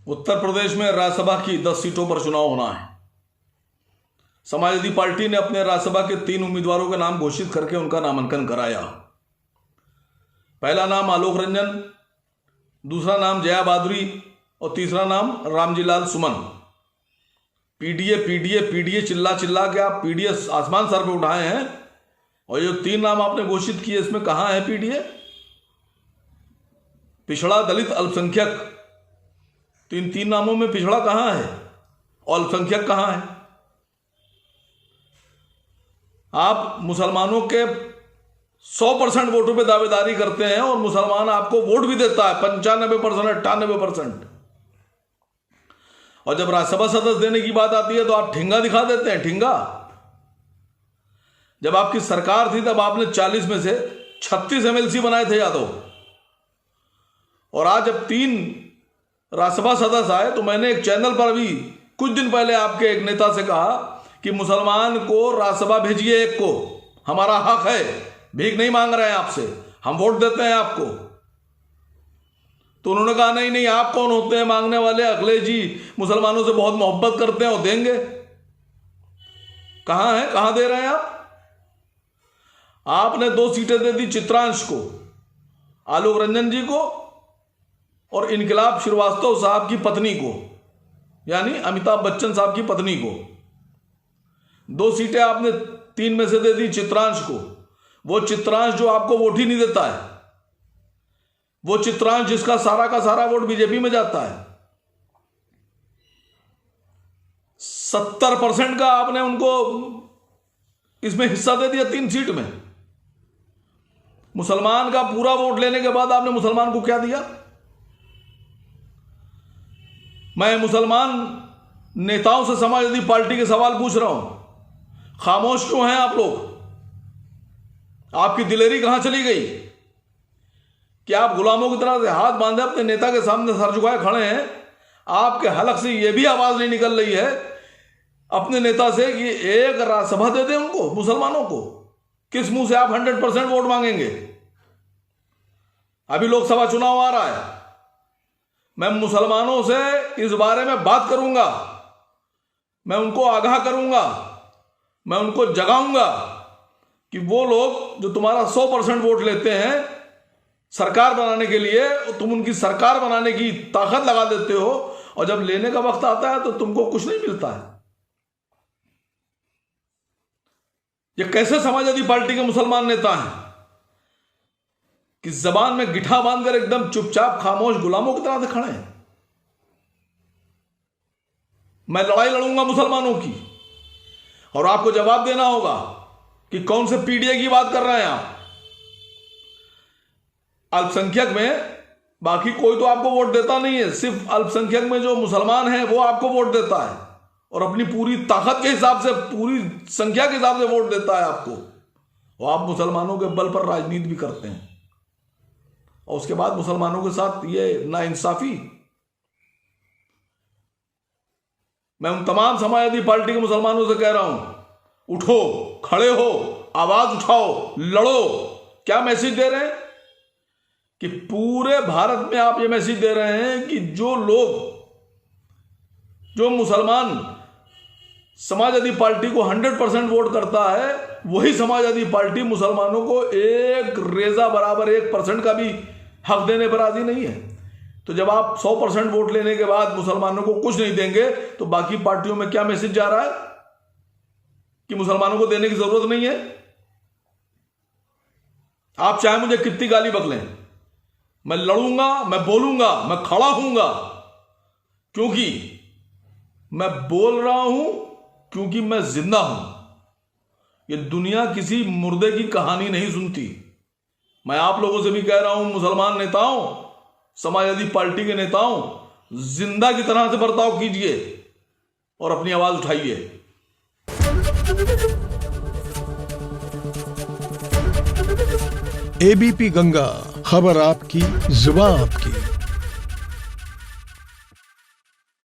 उत्तर प्रदेश में राज्यसभा की 10 सीटों पर चुनाव होना है। समाजवादी पार्टी ने अपने राज्यसभा के 3 उम्मीदवारों के नाम घोषित करके उनका नामांकन कराया। पहला नाम आलोक रंजन, दूसरा नाम जया भादुरी और तीसरा नाम रामजी लाल सुमन। पीडीए पीडीए पीडीए चिल्ला चिल्ला के आप पीडीए आसमान सर पे उठाए हैं, और ये 3 नाम आपने घोषित किए, इसमें कहां है पीडीए? पिछड़ा, दलित, अल्पसंख्यक, तो इन 3 नामों में पिछड़ा कहां है और अल्पसंख्यक कहां है? आप मुसलमानों के 100% वोटों पे दावेदारी करते हैं और मुसलमान आपको वोट भी देता है 95%, 98%, और जब राज्यसभा सदस्य देने की बात आती है तो आप ठिंगा दिखा देते हैं। ठिंगा, जब आपकी सरकार थी तब आपने 40 में से 36 एमएलसी बनाए थे यादव, और आज जब 3 राज्यसभा सदस्य आए तो मैंने एक चैनल पर भी कुछ दिन पहले आपके एक नेता से कहा कि मुसलमान को राज्यसभा भेजिए, एक को, हमारा हक है, भीख नहीं मांग रहे हैं आपसे, हम वोट देते हैं आपको। तो उन्होंने कहा नहीं नहीं, आप कौन होते हैं मांगने वाले? अखिलेश जी मुसलमानों से बहुत मोहब्बत करते हैं और देंगे। कहां है, कहां दे रहे हैं आप? आपने 2 सीटें दे दी चित्रांश को, आलोक रंजन जी को और इनकलाब श्रीवास्तव साहब की पत्नी को, यानी अमिताभ बच्चन साहब की पत्नी को। 2 सीटें आपने 3 में से दे दी चित्रांश को। वो चित्रांश जो आपको वोट ही नहीं देता है, वो चित्रांश जिसका सारा का सारा वोट बीजेपी में जाता है। 70% का आपने उनको इसमें हिस्सा दे दिया 3 सीट में। मुसलमान का पूरा वोट लेने के बाद आपने मुसलमान को क्या दिया? मैं मुसलमान नेताओं से समाजवादी पार्टी के सवाल पूछ रहा हूं, खामोश क्यों हैं आप लोग? आपकी दिलेरी कहां चली गई कि आप गुलामों की तरह से हाथ बांधे अपने नेता के सामने सर झुकाए खड़े हैं? आपके हलक से यह भी आवाज नहीं निकल रही है अपने नेता से कि एक राज्यसभा दे दें उनको, मुसलमानों को? किस मुंह से आप 100% वोट मांगेंगे? अभी लोकसभा चुनाव आ रहा है, मैं मुसलमानों से इस बारे में बात करूंगा, मैं उनको आगाह करूंगा, मैं उनको जगाऊंगा कि वो लोग जो तुम्हारा 100% वोट लेते हैं सरकार बनाने के लिए, तुम उनकी सरकार बनाने की ताकत लगा देते हो, और जब लेने का वक्त आता है तो तुमको कुछ नहीं मिलता है। ये कैसे समाजवादी पार्टी के मुसलमान नेता हैं कि जबान में गिठा बांधकर एकदम चुपचाप खामोश गुलामों की तरह से खड़े हैं? मैं लड़ाई लड़ूंगा मुसलमानों की, और आपको जवाब देना होगा कि कौन से पीडीए की बात कर रहे हैं आप। अल्पसंख्यक में बाकी कोई तो आपको वोट देता नहीं है, सिर्फ अल्पसंख्यक में जो मुसलमान है वो आपको वोट देता है, और अपनी पूरी ताकत के हिसाब से, पूरी संख्या के हिसाब से वोट देता है आपको, और आप मुसलमानों के बल पर राजनीति भी करते हैं, और उसके बाद मुसलमानों के साथ ये नाइंसाफी। मैं उन तमाम समाजवादी पार्टी के मुसलमानों से कह रहा हूं, उठो, खड़े हो, आवाज उठाओ, लड़ो। क्या मैसेज दे रहे हैं कि पूरे भारत में आप ये मैसेज दे रहे हैं कि जो लोग, जो मुसलमान समाजवादी पार्टी को 100% वोट करता है, वही समाजवादी पार्टी मुसलमानों को एक रेजा बराबर 1% का भी हक देने पर राजी नहीं है। तो जब आप 100% वोट लेने के बाद मुसलमानों को कुछ नहीं देंगे तो बाकी पार्टियों में क्या मैसेज जा रहा है कि मुसलमानों को देने की जरूरत नहीं है? आप चाहे मुझे कितनी गाली बकलें, मैं लड़ूंगा, मैं बोलूंगा, मैं खड़ा हूंगा, क्योंकि मैं बोल रहा हूं, क्योंकि मैं जिंदा हूं। ये दुनिया किसी मुर्दे की कहानी नहीं सुनती। मैं आप लोगों से भी कह रहा हूं, मुसलमान नेताओं, समाजवादी पार्टी के नेताओं, जिंदा की तरह से बर्ताव कीजिए और अपनी आवाज उठाइए। एबीपी गंगा, खबर आपकी, जुबान आपकी।